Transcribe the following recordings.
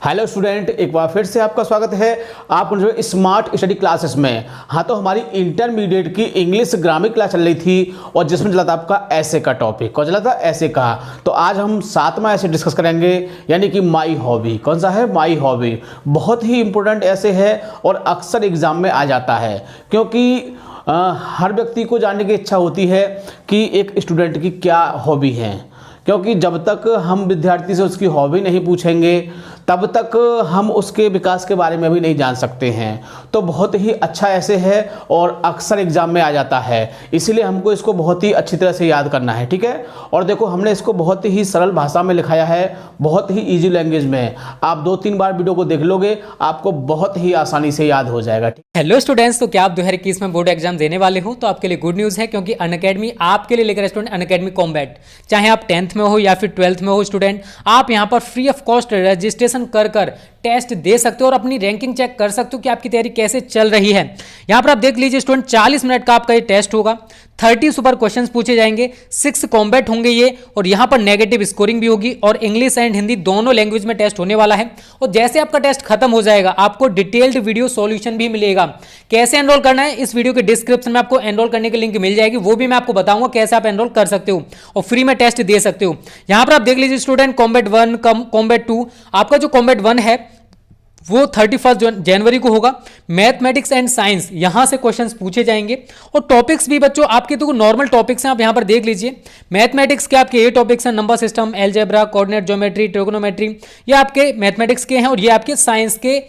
Hello student, एक बार फिर से आपका स्वागत है आप जो स्मार्ट स्टडी क्लासेस में। हाँ, तो हमारी इंटरमीडिएट की इंग्लिश ग्रामर क्लास चल रही थी और जिसमें चला था आपका ऐसे का टॉपिक। कौन चला था? ऐसे का। तो आज हम 7वां ऐसे डिस्कस करेंगे, यानी कि माई हॉबी। कौन सा है? My hobby. बहुत ही इंपॉर्टेंट ऐसे है और अक्सर एग्जाम में आ जाता है, क्योंकि हर व्यक्ति को जानने की इच्छा होती है कि एक स्टूडेंट की क्या हॉबी है, क्योंकि जब तक हम विद्यार्थी से उसकी हॉबी नहीं पूछेंगे तब तक हम उसके विकास के बारे में भी नहीं जान सकते हैं। तो बहुत ही अच्छा ऐसे है और अक्सर एग्जाम में आ जाता है, इसीलिए हमको इसको बहुत ही अच्छी तरह से याद करना है। ठीक है, और देखो हमने इसको बहुत ही सरल भाषा में लिखाया है, बहुत ही ईजी लैंग्वेज में। आप 2-3 बार वीडियो को देख लोगे, आपको बहुत ही आसानी से याद हो जाएगा। हेलो स्टूडेंट्स, तो क्या आप 2021 में बोर्ड एग्जाम देने वाले हो? तो आपके लिए गुड न्यूज़ है, क्योंकि अनअकैडमी आपके लिए लेकर स्टूडेंट अनअकैडमी कॉम्बैट, चाहे आप 10th में हो या फिर 12th में हो स्टूडेंट, आप यहां पर फ्री ऑफ कॉस्ट रजिस्ट्रेशन कर टेस्ट दे सकते हो और अपनी रैंकिंग चेक कर सकते हो कि आपकी तैयारी कैसे चल रही है। यहां पर आप देख लीजिए स्टूडेंट, 40 मिनट का आपका ये टेस्ट होगा, 30 सुपर क्वेश्चंस पूछे जाएंगे, 6 कॉम्बैट होंगे ये, और यहां पर नेगेटिव स्कोरिंग भी होगी और इंग्लिश एंड हिंदी दोनों लैंग्वेज में टेस्ट होने वाला है। और जैसे आपका टेस्ट खत्म हो जाएगा आपको डिटेल्ड वीडियो सॉल्यूशन भी मिलेगा। कैसे एनरोल करना है, इस वीडियो के डिस्क्रिप्शन में आपको एनरोल करने की लिंक मिल जाएगी, वो भी मैं आपको बताऊंगा कैसे आप एनरोल कर सकते हो और फ्री में टेस्ट दे सकते हो। यहां पर आप देख लीजिए स्टूडेंट, कॉम्बैट 1 कॉम्बैट 2, आपका जो कॉम्बैट 1 है वो 31 जनवरी को होगा। मैथमेटिक्स एंड साइंस यहां से क्वेश्चंस पूछे जाएंगे और टॉपिक्स भी बच्चों आपके तो नॉर्मल टॉपिक्स हैं, आप यहां पर देख लीजिए। मैथमेटिक्स के आपके ये टॉपिक्स हैं, number system, algebra, coordinate geometry, trigonometry, ये आपके मैथमेटिक्स के हैं और ये आपके साइंस के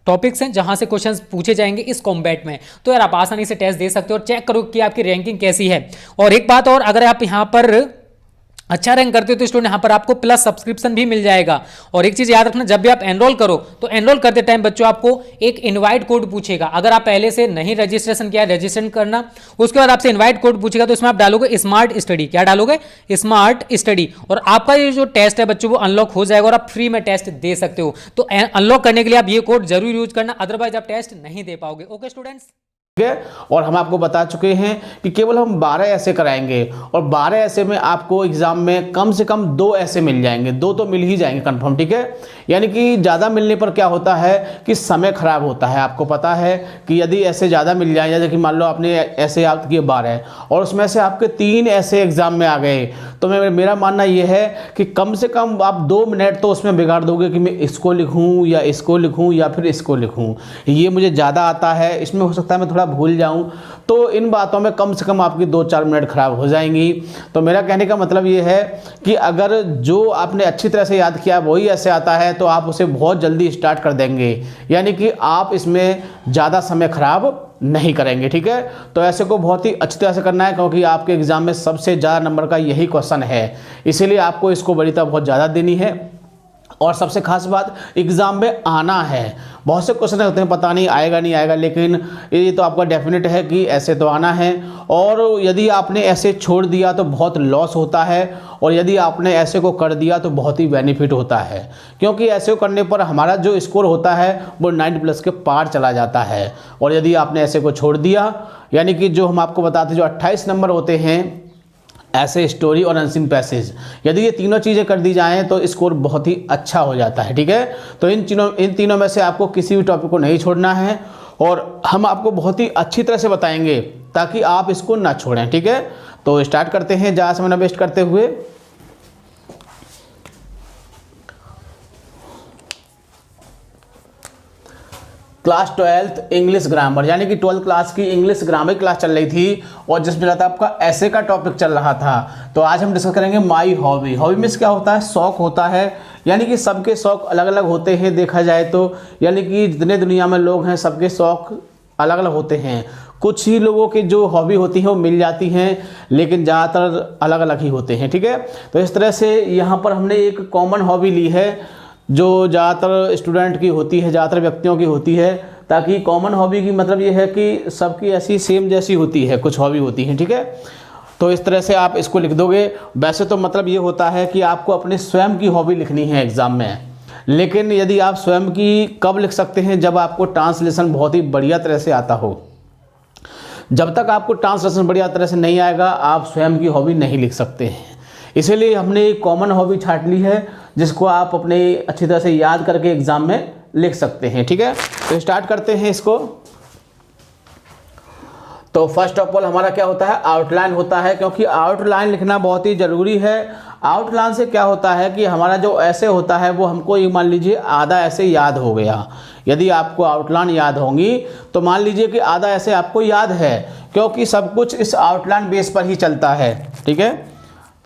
टॉपिक्स हैं जहां से क्वेश्चंस पूछे जाएंगे इस कॉम्बैट में। तो यार आप आसानी से टेस्ट दे सकते हो और चेक करो कि आपकी रैंकिंग कैसी है। और एक बात और, अगर आप यहां पर अच्छा रैंक करते हो तो स्टूडेंट यहाँ पर आपको प्लस सब्सक्रिप्शन भी मिल जाएगा। और एक चीज याद रखना, जब भी आप एनरोल करो तो एनरोल करते टाइम बच्चों आपको एक इनवाइट कोड पूछेगा। अगर आप पहले से नहीं रजिस्ट्रेशन किया, रजिस्ट्रेशन करना, उसके बाद आपसे इनवाइट कोड पूछेगा तो इसमें आप डालोगे स्मार्ट स्टडी। क्या डालोगे? Smart study. और आपका ये जो टेस्ट है बच्चों वो अनलॉक हो जाएगा और आप फ्री में टेस्ट दे सकते हो। तो अनलॉक करने के लिए आप ये कोड जरूर यूज करना, अदरवाइज आप टेस्ट नहीं दे पाओगे। ओके स्टूडेंट्स, और हम आपको बता चुके हैं कि केवल हम 12 ऐसे कराएंगे और 12 ऐसे में आपको एग्जाम में कम से कम 2 ऐसे मिल जाएंगे, 2 तो मिल ही जाएंगे कंफर्म। ठीक है, यानी कि ज़्यादा मिलने पर क्या होता है कि समय खराब होता है। आपको पता है कि यदि ऐसे ज़्यादा मिल जाए, जैसे कि मान लो आपने ऐसे याद किए 12 और उसमें से आपके 3 ऐसे एग्जाम में आ गए, तो मेरा मानना यह है कि कम से कम आप 2 मिनट तो उसमें बिगाड़ दोगे कि मैं इसको लिखूँ या इसको लिखूँ या फिर इसको लिखूँ। ये मुझे ज़्यादा आता है, इसमें हो सकता है मैं थोड़ा भूल जाऊं, तो इन बातों में कम से कम आपकी 2-4 मिनट खराब हो जाएंगी। तो मेरा कहने का मतलब ये है कि अगर जो आपने अच्छी तरह से याद किया वही ऐसे आता है तो आप उसे बहुत जल्दी स्टार्ट कर देंगे, यानी कि आप इसमें ज़्यादा समय खराब नहीं करेंगे। ठीक है, तो ऐसे को बहुत ही अच्छी तरह से करना है, क्योंकि आपके एग्जाम में सबसे ज़्यादा नंबर का यही क्वेश्चन है, इसीलिए आपको इसको वरीयता बहुत ज़्यादा देनी है। और सबसे खास बात, एग्ज़ाम में आना है। बहुत से क्वेश्चन होते हैं पता नहीं आएगा नहीं आएगा, लेकिन ये तो आपका डेफिनेट है कि ऐसे तो आना है। और यदि आपने ऐसे छोड़ दिया तो बहुत लॉस होता है, और यदि आपने ऐसे को कर दिया तो बहुत ही बेनिफिट होता है, क्योंकि ऐसे करने पर हमारा जो स्कोर होता है वो 90+ के पार चला जाता है। और यदि आपने ऐसे को छोड़ दिया, यानी कि जो हम आपको बताते जो 28 नंबर होते हैं, ऐसे, स्टोरी और अनसीन पैसेज, यदि ये तीनों चीज़ें कर दी जाएं तो स्कोर बहुत ही अच्छा हो जाता है। ठीक है, तो इन तीनों में से आपको किसी भी टॉपिक को नहीं छोड़ना है और हम आपको बहुत ही अच्छी तरह से बताएंगे ताकि आप इसको ना छोड़ें। ठीक है, तो स्टार्ट करते हैं ज़्यादा समय न वेस्ट करते हुए। क्लास 12th इंग्लिश ग्रामर, यानी कि 12th क्लास की इंग्लिश ग्रामर क्लास चल रही थी और जिसमें रहता आपका ऐसे का टॉपिक चल रहा था। तो आज हम डिस्कस करेंगे माई हॉबी। हॉबी मीन्स क्या होता है? शौक होता है, यानी कि सबके शौक अलग अलग होते हैं देखा जाए तो, यानी कि जितने दुनिया में लोग हैं सबके शौक अलग अलग होते हैं। कुछ ही लोगों की जो हॉबी होती है वो मिल जाती हैं, लेकिन ज़्यादातर अलग अलग ही होते हैं। ठीक है, तो इस तरह से यहाँ पर हमने एक कॉमन हॉबी ली है जो ज़्यादातर स्टूडेंट की होती है, ज़्यादातर व्यक्तियों की होती है, ताकि कॉमन हॉबी की मतलब ये है कि सबकी ऐसी सेम जैसी होती है, कुछ हॉबी होती है। ठीक है, तो इस तरह से आप इसको लिख दोगे। वैसे तो मतलब ये होता है कि आपको अपने स्वयं की हॉबी लिखनी है एग्ज़ाम में, लेकिन यदि आप स्वयं की कब लिख सकते हैं? जब आपको ट्रांसलेशन बहुत ही बढ़िया तरह से आता हो। जब तक आपको ट्रांसलेशन बढ़िया तरह से नहीं आएगा आप स्वयं की हॉबी नहीं लिख सकते हैं। इसीलिए हमने एक कॉमन हॉबी छाट ली है जिसको आप अपने अच्छी तरह से याद करके एग्जाम में लिख सकते हैं। ठीक है, तो स्टार्ट करते हैं इसको। तो फर्स्ट ऑफ ऑल हमारा क्या होता है, आउटलाइन होता है, क्योंकि आउटलाइन लिखना बहुत ही ज़रूरी है। आउटलाइन से क्या होता है कि हमारा जो ऐसे होता है वो हमको ये मान लीजिए आधा ऐसे याद हो गया। यदि आपको आउटलाइन याद होंगी तो मान लीजिए कि आधा ऐसे आपको याद है, क्योंकि सब कुछ इस आउटलाइन बेस पर ही चलता है। ठीक है,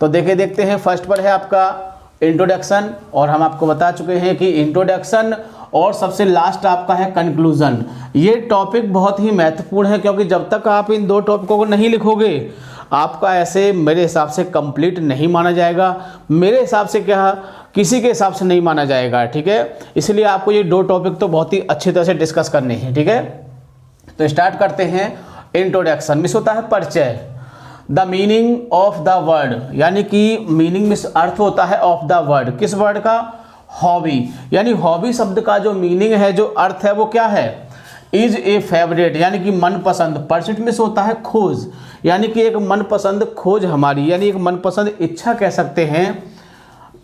तो देखते हैं। फर्स्ट पर है आपका इंट्रोडक्शन, और हम आपको बता चुके हैं कि इंट्रोडक्शन और सबसे लास्ट आपका है कंक्लूजन। ये टॉपिक बहुत ही महत्वपूर्ण है, क्योंकि जब तक आप इन दो टॉपिकों को नहीं लिखोगे आपका ऐसे मेरे हिसाब से कंप्लीट नहीं माना जाएगा। मेरे हिसाब से क्या, किसी के हिसाब से नहीं माना जाएगा। ठीक है, इसलिए आपको ये दो टॉपिक तो बहुत ही अच्छी तरह से डिस्कस करने हैं। ठीक है, तो स्टार्ट करते हैं। इंट्रोडक्शन मिस होता है परिचय, the meaning of the word, यानी कि मीनिंग मिस अर्थ होता है ऑफ द वर्ड। किस वर्ड का, हॉबी, यानी हॉबी शब्द का जो मीनिंग है, जो अर्थ है वो क्या है, इज ए फेवरेट, यानी कि मनपसंद। परस्यूट मिस होता है खोज, यानी कि एक मनपसंद खोज हमारी, यानी एक मनपसंद इच्छा कह सकते हैं।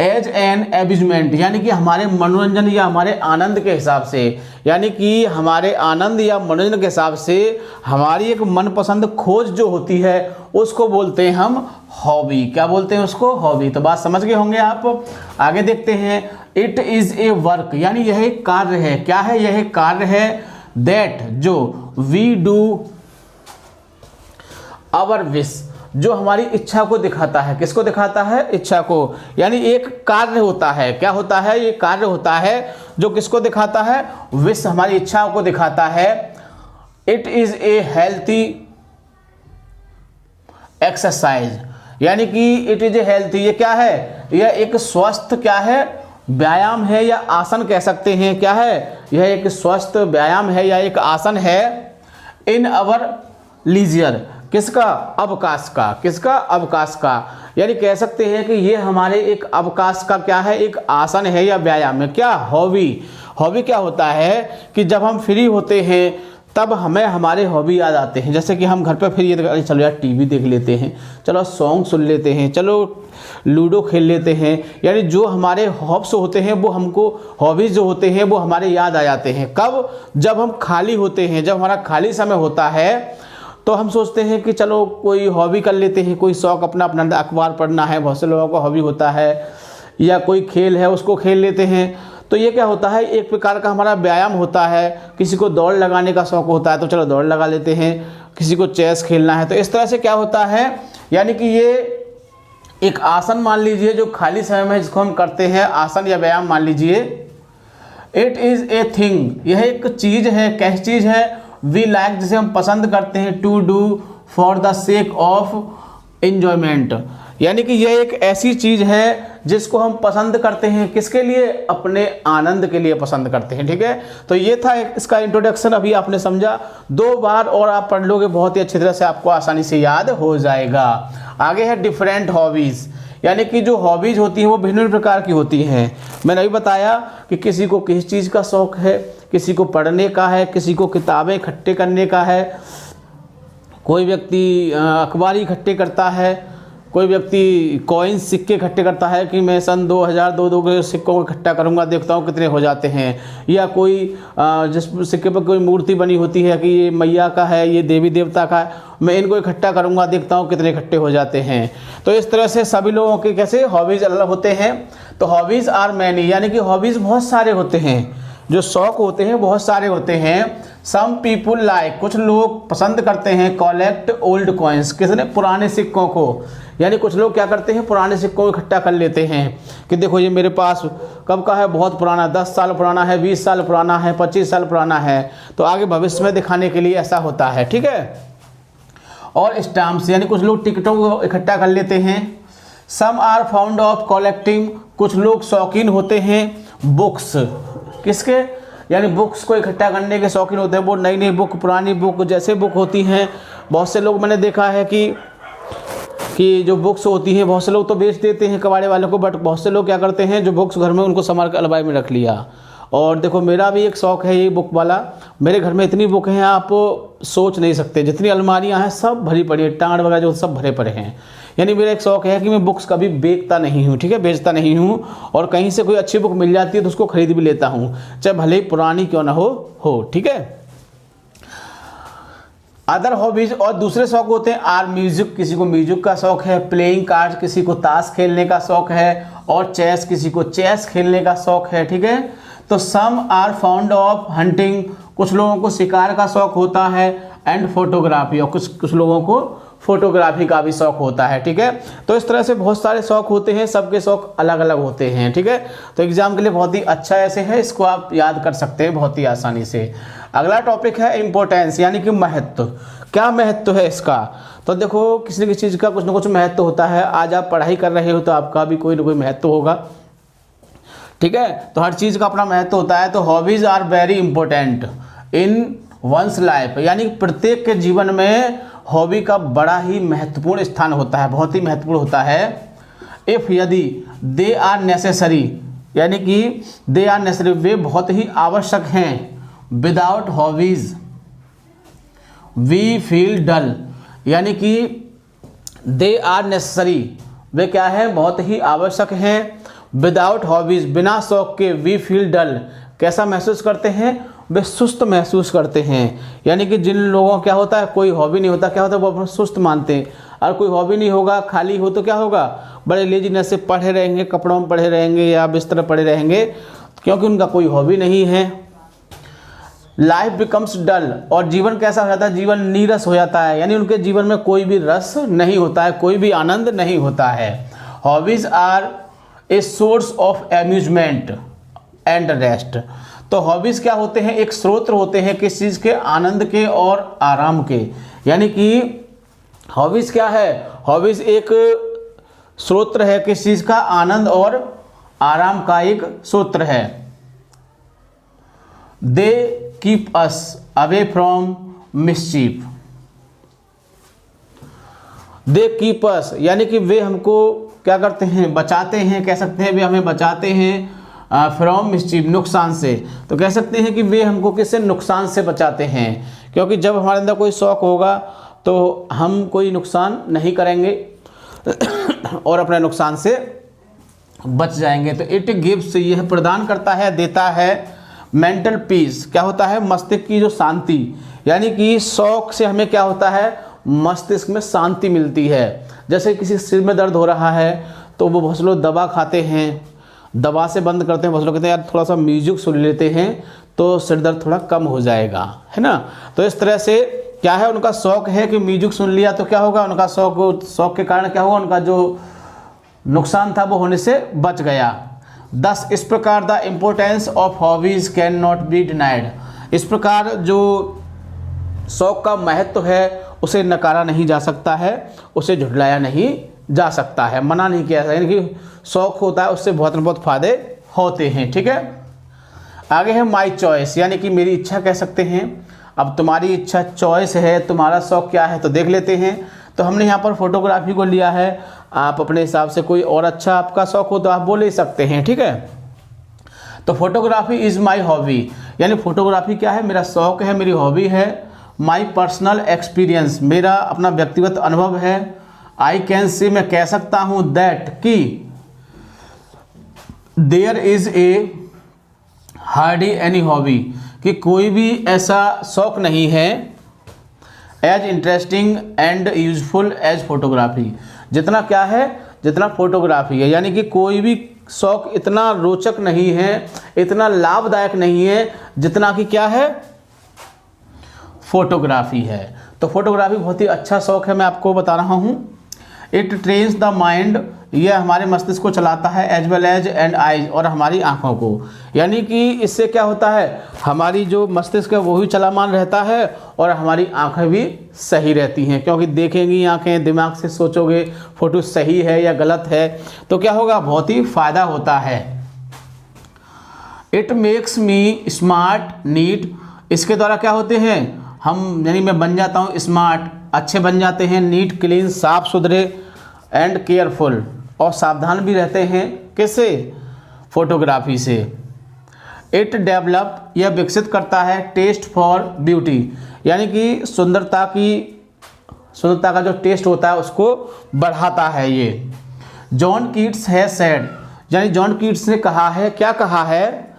एज एन एब्यूजमेंट, यानी कि हमारे मनोरंजन या हमारे आनंद के हिसाब से, यानी कि हमारे आनंद या मनोरंजन के हिसाब से हमारी एक मनपसंद खोज जो होती है उसको बोलते हैं हम हॉबी। क्या बोलते हैं उसको, हॉबी। तो बात समझ गए होंगे आप। आगे देखते हैं। इट इज़ ए वर्क, यानी यह एक कार्य है। क्या है, यह एक कार्य है। दैट, जो वी डू आवर विश, जो हमारी इच्छा को दिखाता है। किसको दिखाता है, इच्छा को, यानी एक कार्य होता है। क्या होता है, ये कार्य होता है जो किसको दिखाता है, विश, हमारी इच्छाओं को दिखाता है। It is a healthy exercise, यानी कि इट इज ए हेल्थी, ये क्या है, यह एक स्वस्थ क्या है, व्यायाम है या आसन कह सकते हैं। क्या है, यह एक स्वस्थ व्यायाम है या एक आसन है। इन अवर लीजियर, किसका, अवकाश का। किसका, अवकाश का, यानी कह सकते हैं कि ये हमारे एक अवकाश का क्या है, एक आसन है या व्यायाम है। क्या, हॉबी। हॉबी क्या होता है कि जब हम फ्री होते हैं तब हमें हमारे हॉबी याद आते हैं। जैसे कि हम घर पे फ्री है, चलो यार टीवी देख लेते हैं, चलो सॉन्ग सुन लेते हैं, चलो लूडो खेल लेते हैं। यानी जो हमारे हॉब्स होते हैं वो हमको, हॉबीज़ जो होते हैं वो हमारे याद आ जाते हैं। कब, जब हम खाली होते हैं, जब हमारा खाली समय होता है तो हम सोचते हैं कि चलो कोई हॉबी कर लेते हैं, कोई शौक़ अपना अपना, अखबार पढ़ना है, बहुत से लोगों का हॉबी होता है, या कोई खेल है उसको खेल लेते हैं। तो ये क्या होता है, एक प्रकार का हमारा व्यायाम होता है। किसी को दौड़ लगाने का शौक़ होता है तो चलो दौड़ लगा लेते हैं, किसी को चेस खेलना है। तो इस तरह से क्या होता है, यानी कि ये एक आसन मान लीजिए जो खाली समय में जिसको हम करते हैं, आसन या व्यायाम मान लीजिए। इट इज़ ए थिंग, यह एक चीज़ है। कैसी चीज़ है, वी लाइक, जिसे हम पसंद करते हैं। To do for the sake of enjoyment, यानी कि यह एक ऐसी चीज़ है जिसको हम पसंद करते हैं। किसके लिए, अपने आनंद के लिए पसंद करते हैं। ठीक है, तो ये था इसका इंट्रोडक्शन। अभी आपने समझा, 2 बार और आप पढ़ लोगे, बहुत ही अच्छी तरह से आपको आसानी से याद हो जाएगा। आगे है डिफरेंट हॉबीज़, यानी कि जो हॉबीज़ होती हैं वो भिन्न भिन्न प्रकार की होती हैं। मैंने अभी बताया कि किसी को किस चीज़ का शौक़ है, किसी को पढ़ने का है, किसी को किताबें इकट्ठे करने का है, कोई व्यक्ति अखबार इकट्ठे करता है, कोई व्यक्ति कॉइन्स सिक्के इकट्ठे करता है कि मैं सन 2002 के सिक्कों को इकट्ठा करूंगा, देखता हूँ कितने हो जाते हैं। या कोई जिस सिक्के पर कोई मूर्ति बनी होती है कि ये मैया का है, ये देवी देवता का है, मैं इनको इकट्ठा करूंगा, देखता हूँ कितने इकट्ठे हो जाते हैं। तो इस तरह से सभी लोगों के कैसे हॉबीज़ अलग होते हैं। तो हॉबीज़ आर मैनी, यानी कि हॉबीज़ बहुत सारे होते हैं, जो शौक़ होते हैं बहुत सारे होते हैं। सम पीपुल लाइक, कुछ लोग पसंद करते हैं कलेक्ट ओल्ड कॉइन्स, किसने, पुराने सिक्कों को। यानी कुछ लोग क्या करते हैं, पुराने सिक्कों को इकट्ठा कर लेते हैं कि देखो ये मेरे पास कब का है, बहुत पुराना, 10 साल पुराना है, 20 साल पुराना है, 25 साल पुराना है। तो आगे भविष्य में दिखाने के लिए ऐसा होता है। ठीक है, और स्टाम्प्स, यानी कुछ लोग टिकटों को इकट्ठा कर लेते हैं। Some are fond of collecting, कुछ लोग शौकीन होते हैं बुक्स, किसके, यानी बुक्स को इकट्ठा करने के शौकीन होते हैं। वो नई नई बुक, पुरानी बुक, जैसे बुक होती हैं, बहुत से लोग मैंने देखा है कि जो बुक्स होती हैं, बहुत से लोग तो बेच देते हैं कबाड़े वालों को, बट बहुत से लोग क्या करते हैं, जो बुक्स घर में उनको संभाल कर अलमारी में रख लिया। और देखो मेरा भी एक शौक़ है ये बुक वाला, मेरे घर में इतनी बुक हैं आप सोच नहीं सकते, जितनी अलमारियां हैं सब भरी पड़ी है, टाँड़ वगैरह जो सब भरे पड़े हैं। यानी मेरा एक शौक है कि मैं बुक्स कभी बेचता नहीं हूँ, ठीक है, बेचता नहीं हूँ, और कहीं से कोई अच्छी बुक मिल जाती है तो उसको खरीद भी लेता हूँ, चाहे भले ही पुरानी क्यों ना हो, ठीक है। अदर हॉबीज और दूसरे शौक होते हैं आर म्यूजिक, किसी को म्यूजिक का शौक है, प्लेइंग कार्ड्स किसी को ताश खेलने का शौक है, और चेस किसी को चेस खेलने का शौक है, ठीक है। तो some are fond of hunting, कुछ लोगों को शिकार का शौक होता है, एंड फोटोग्राफी, और कुछ लोगों को फोटोग्राफी का भी शौक होता है, ठीक है। तो इस तरह से बहुत सारे शौक होते हैं, सबके शौक अलग अलग होते हैं, ठीक है। तो एग्जाम के लिए बहुत ही अच्छा ऐसे है, इसको आप याद कर सकते हैं बहुत ही आसानी से। अगला टॉपिक है इम्पोर्टेंस, यानी कि महत्व। क्या महत्व है इसका? तो देखो, किसी न किसी चीज़ का कुछ ना कुछ महत्व होता है। आज आप पढ़ाई कर रहे हो तो आपका भी कोई ना कोई महत्व होगा, ठीक है। तो हर चीज़ का अपना महत्व होता है। तो hobbies are very important in one's life, यानी प्रत्येक के जीवन में हॉबी का बड़ा ही महत्वपूर्ण स्थान होता है, बहुत ही महत्वपूर्ण होता है। इफ यदि दे आर नेसेसरी, यानी कि दे आर नेसेसरी, वे बहुत ही आवश्यक हैं। विदाउट हॉबीज वी फील डल, यानी कि दे आर नेसेसरी, वे क्या है, बहुत ही आवश्यक हैं। विदाउट हॉबीज, बिना शौक के, वी फील डल, कैसा महसूस करते हैं, वे सुस्त महसूस करते हैं। यानी कि जिन लोगों क्या होता है, कोई हॉबी नहीं होता, क्या होता है, वो अपना सुस्त मानते हैं। और कोई हॉबी नहीं होगा, खाली हो तो क्या होगा, बड़े लेजीनेस से पढ़े रहेंगे, कपड़ों में पढ़े रहेंगे या बिस्तर पड़े रहेंगे, क्योंकि उनका कोई हॉबी नहीं है। लाइफ बिकम्स डल, और जीवन कैसा हो जाता है, जीवन नीरस हो जाता है, यानी उनके जीवन में कोई भी रस नहीं होता है, कोई भी आनंद नहीं होता है। Hobbies are a source of amusement and rest, तो हॉबीज क्या होते हैं, एक स्रोत होते हैं किस चीज़ के, आनंद के और आराम के। यानी कि हॉबीज क्या है, हॉबीज एक स्रोत है किस चीज़ का, आनंद और आराम का एक स्रोत है। They keep us away from mischief, they keep us, यानी कि वे हमको क्या करते हैं, बचाते हैं, कह सकते हैं वे हमें बचाते हैं फ्रॉम मिसचीफ, नुकसान से। तो कह सकते हैं कि वे हमको किससे, नुकसान से बचाते हैं, क्योंकि जब हमारे अंदर कोई शौक होगा तो हम कोई नुकसान नहीं करेंगे और अपने नुकसान से बच जाएंगे। तो इट गिव्स, यह प्रदान करता है, देता है मेंटल पीस, क्या होता है, मस्तिष्क की जो शांति, यानी कि शौक से हमें क्या होता है, मस्तिष्क में शांति मिलती है। जैसे किसी सिर में दर्द हो रहा है तो वो बहुत लोग दवा खाते हैं, दवा से बंद करते हैं, बहुत लोग कहते हैं यार थोड़ा सा म्यूजिक सुन लेते हैं तो सिर दर्द थोड़ा कम हो जाएगा, है ना। तो इस तरह से क्या है, उनका शौक है कि म्यूजिक सुन लिया तो क्या होगा, उनका शौक के कारण क्या होगा, उनका जो नुकसान था वो होने से बच गया। दस, इस प्रकार the importance of hobbies can not be denied, इस प्रकार जो शौक का महत्व है उसे नकारा नहीं जा सकता है, उसे झुठलाया नहीं जा सकता है, मना नहीं किया जाता, यानी कि शौक होता है उससे बहुत न बहुत फायदे होते हैं, ठीक है। आगे है माई चॉइस, यानी कि मेरी इच्छा कह सकते हैं। अब तुम्हारी इच्छा चॉइस है, तुम्हारा शौक क्या है, तो देख लेते हैं। तो हमने यहाँ पर फोटोग्राफी को लिया है, आप अपने हिसाब से कोई और अच्छा आपका शौक हो तो आप बोल ही सकते हैं, ठीक है। तो फोटोग्राफी इज़ माई हॉबी, यानी फोटोग्राफी क्या है, मेरा शौक है, मेरी हॉबी है। माई पर्सनल एक्सपीरियंस, मेरा अपना व्यक्तिगत अनुभव है। आई कैन से, मैं कह सकता हूँ, दैट कि there is a hardly any hobby, कि कोई भी ऐसा शौक नहीं है as interesting and useful as photography, जितना क्या है, जितना फोटोग्राफी है। यानी कि कोई भी शौक इतना रोचक नहीं है, इतना लाभदायक नहीं है जितना कि क्या है, फोटोग्राफी है। तो फोटोग्राफी बहुत ही अच्छा शौक है, मैं आपको बता रहा हूँ। इट ट्रेन्स द माइंड, यह हमारे मस्तिष्क को चलाता है, as well as and eyes, और हमारी आँखों को। यानी कि इससे क्या होता है, हमारी जो मस्तिष्क है वो भी चलामान रहता है और हमारी आँखें भी सही रहती हैं, क्योंकि देखेंगी आँखें, दिमाग से सोचोगे फोटो सही है या गलत है तो क्या होगा, बहुत ही फ़ायदा होता है। It makes me smart neat, इसके द्वारा क्या होते हैं हम, यानी मैं बन जाता हूँ स्मार्ट, अच्छे बन जाते हैं, नीट क्लीन, साफ सुथरे, एंड केयरफुल, और सावधान भी रहते हैं, किससे, फोटोग्राफी से। इट डेवलप, यह विकसित करता है, टेस्ट फॉर ब्यूटी, यानी कि सुंदरता की सुंदरता का जो टेस्ट होता है उसको बढ़ाता है ये। जॉन कीट्स है सेड, यानी जॉन कीट्स ने कहा है, क्या कहा है,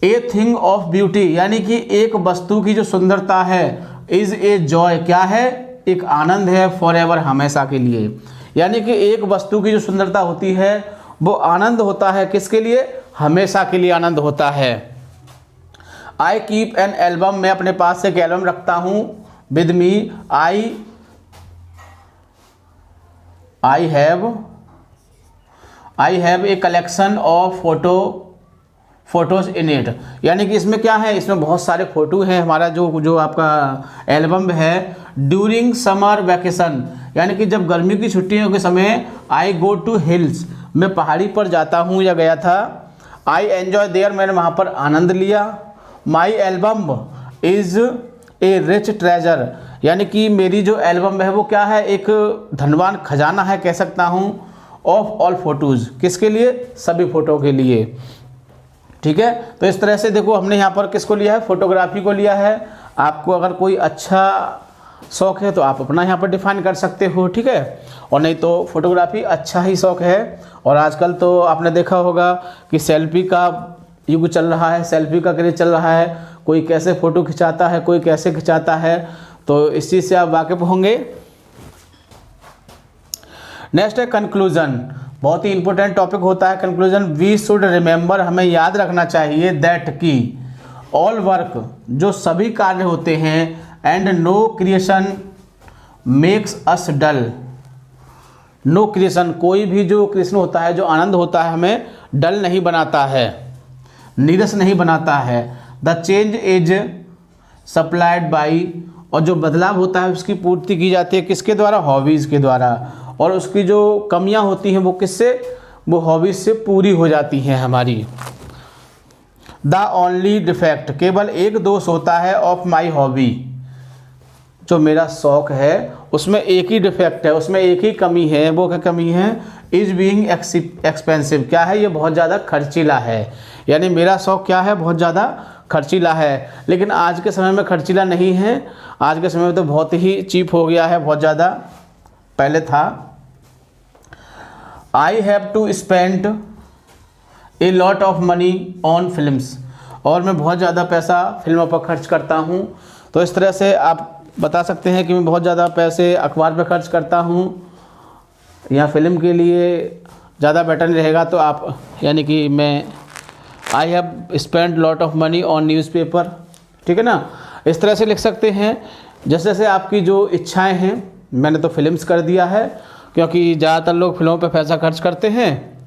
ए थिंग ऑफ ब्यूटी, यानी कि एक वस्तु की जो सुंदरता है, इज ए जॉय, क्या है, एक आनंद है, फॉर एवर, हमेशा के लिए। यानी कि एक वस्तु की जो सुंदरता होती है वो आनंद होता है, किसके लिए, हमेशा के लिए आनंद होता है। आई कीप एन एल्बम, मैं अपने पास एक एल्बम रखता हूँ, with me, I have a collection of photos in it, यानी कि इसमें क्या है, इसमें बहुत सारे फोटो हैं, हमारा जो आपका एल्बम है। ड्यूरिंग समर वैकेशन, यानी कि जब गर्मी की छुट्टियों के समय, आई गो टू हिल्स, मैं पहाड़ी पर जाता हूँ या गया था। आई एन्जॉय देयर, मैंने वहाँ पर आनंद लिया। My album is a rich treasure, यानी कि मेरी जो एल्बम है वो क्या है, एक धनवान खजाना है, कह सकता हूँ। ऑफ ऑल फोटोज़, किसके लिए, सभी फ़ोटो के लिए। ठीक है, तो इस तरह से देखो हमने यहाँ पर किसको लिया है, फोटोग्राफी को लिया है। आपको अगर कोई अच्छा शौक़ है तो आप अपना यहाँ पर डिफाइन कर सकते हो, ठीक है, और नहीं तो फोटोग्राफी अच्छा ही शौक़ है। और आजकल तो आपने देखा होगा कि सेल्फी का युग चल रहा है, सेल्फी का क्रेज चल रहा है, कोई कैसे फ़ोटो खिंचाता है, कोई कैसे खिंचाता है, तो इस चीज़ से आप वाकिफ़ होंगे। नेक्स्ट है कंक्लूजन, बहुत ही इंपॉर्टेंट टॉपिक होता है कंक्लूजन। वी शुड रिमेंबर, हमें याद रखना चाहिए, दैट की ऑल वर्क, जो सभी कार्य होते हैं, and no creation makes us dull, no creation, कोई भी जो क्रिएशन होता है, जो आनंद होता है, हमें डल नहीं बनाता है, नीरस नहीं बनाता है। The change is supplied by, और जो बदलाव होता है उसकी पूर्ति की जाती है किसके द्वारा, हॉबीज़ के द्वारा, और उसकी जो कमियां होती हैं वो किससे, वो हॉबीज से पूरी हो जाती हैं हमारी। द ओनली डिफेक्ट, केवल एक दोष होता है, ऑफ माई हॉबी, जो मेरा शौक़ है उसमें एक ही डिफेक्ट है, उसमें एक ही कमी है, वो क्या कमी है, इज बीइंग एक्सपेंसिव, क्या है, ये बहुत ज़्यादा खर्चीला है। यानी मेरा शौक़ क्या है, बहुत ज़्यादा खर्चीला है, लेकिन आज के समय में खर्चीला नहीं है, आज के समय में तो बहुत ही चीप हो गया है, बहुत ज़्यादा, पहले था। I have to spend a lot of money on films, और मैं बहुत ज़्यादा पैसा फिल्मों पर खर्च करता हूँ। तो इस तरह से आप बता सकते हैं कि मैं बहुत ज़्यादा पैसे अखबार पर खर्च करता हूँ या फिल्म के लिए ज़्यादा बेटर नहीं रहेगा, तो आप यानी कि मैं I have spend lot of money on newspaper, ठीक है ना, इस तरह से लिख सकते हैं। जैसे जैसे आपकी जो इच्छाएं हैं, मैंने तो फिल्म्स कर दिया है क्योंकि ज़्यादातर लोग फिल्मों पे पैसा खर्च करते हैं।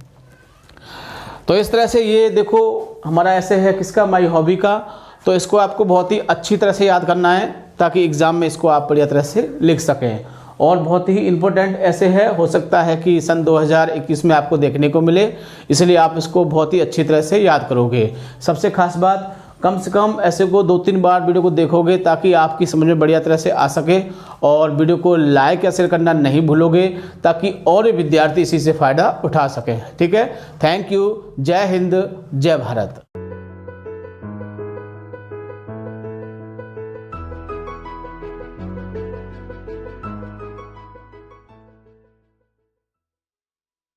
तो इस तरह से ये देखो हमारा ऐसे है किसका, माई हॉबी का। तो इसको आपको बहुत ही अच्छी तरह से याद करना है ताकि एग्ज़ाम में इसको आप बढ़िया तरह से लिख सकें। और बहुत ही इम्पोर्टेंट ऐसे है, हो सकता है कि सन 2021 में आपको देखने को मिले, इसलिए आप इसको बहुत ही अच्छी तरह से याद करोगे। सबसे खास बात, कम से कम ऐसे को 2-3 बार वीडियो को देखोगे ताकि आपकी समझ में बढ़िया तरह से आ सके, और वीडियो को लाइक या शेयर करना नहीं भूलोगे ताकि और विद्यार्थी इसी से फ़ायदा उठा सकें। ठीक है, थैंक यू, जय हिंद, जय भारत।